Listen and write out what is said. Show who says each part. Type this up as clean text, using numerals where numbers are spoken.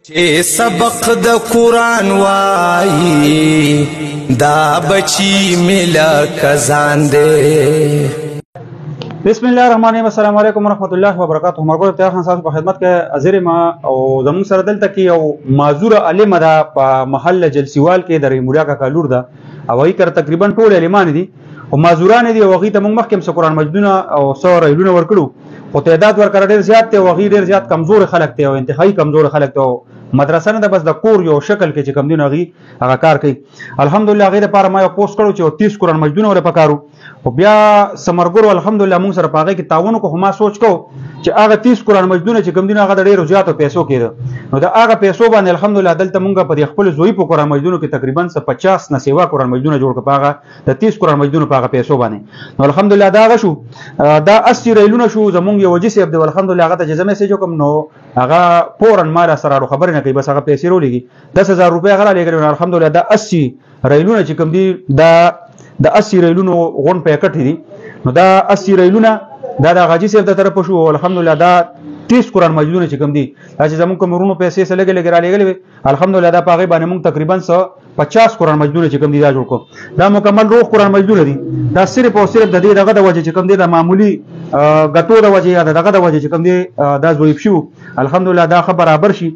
Speaker 1: چې سبق د قرآن وایي دا بچی ملا کزان دے.
Speaker 2: بسم الله الرحمن الرحیم. السلام علیکم ورحمۃ اللہ وبرکاتہ. مرګو ته خان صاحب په خدمت کې حاضر ما او زموږ سره دلته کې یو معذور عالم ده په محل جلسیوال کې د ریموریا کا کالور ده او هی کر تقریبا ټول علمان دي او معذوران دي او هغه ته موږ مخکې قرآن مجدونه او سور ایلونه ورکړو او تعداد ورکړ ډیر زیات ته او هغه ډیر زیات کمزور خلک ته او انتهایی کمزور خلک ته مدرسه نه ده بس د کور یو شکل کې چې کم دي نغي هغه کار کوي. الحمدلله غیر لپاره ما یو پوسټ کړو چې 30 قرآن مجدونه ور پکارو او بیا سمرګور الحمدلله موږ سره پاغه کې تعاون کو هم سوچ کو چې هغه 30 قرآن مجدونه چې کم دي هغه ډیرو زیاتو پیسو کېده نو دا هغه پیسو باندې الحمدلله دلته موږ په خپل زوی په قرآن مجدونه کې تقریبا 50 نه سیوا قرآن مجدونه جوړ کړه د 30 قرآن مجدونه په پیسو باندې نو الحمدلله دا غشو دا 80 ریلونه شو زمونږ یو وجه سي عبد الحمدلله هغه ته جزمه میسج کوم نو هغه فورن مال سره خبر نه کوي بس هغه پیسې ورولېږي 10000 روپیا غلا لګړي الحمدلله دا 80 ریلونه چې کوم دي دا 80 ریلونو غون پیکټ دي نو دا 80 ریلونه دا د غاجي صاحب د طرف شو الحمدلله دا 30 قرآن مجدونه چې کوم دي چې زموږ کومرونو پیسې سره لګي را لګي الحمدلله دا پاغي باندې موږ تقریبا 50 قرآن مجدونه چې کوم دي دا جوړ کو دا مکمل روح قرآن مجدونه دي دا صرف او صرف د دې دغه د وجه چې کوم دي د معمولی غټو د وجه یا دغه د وجه چې کوم دي دا زویب شو الحمدلله دا خبر برابر شي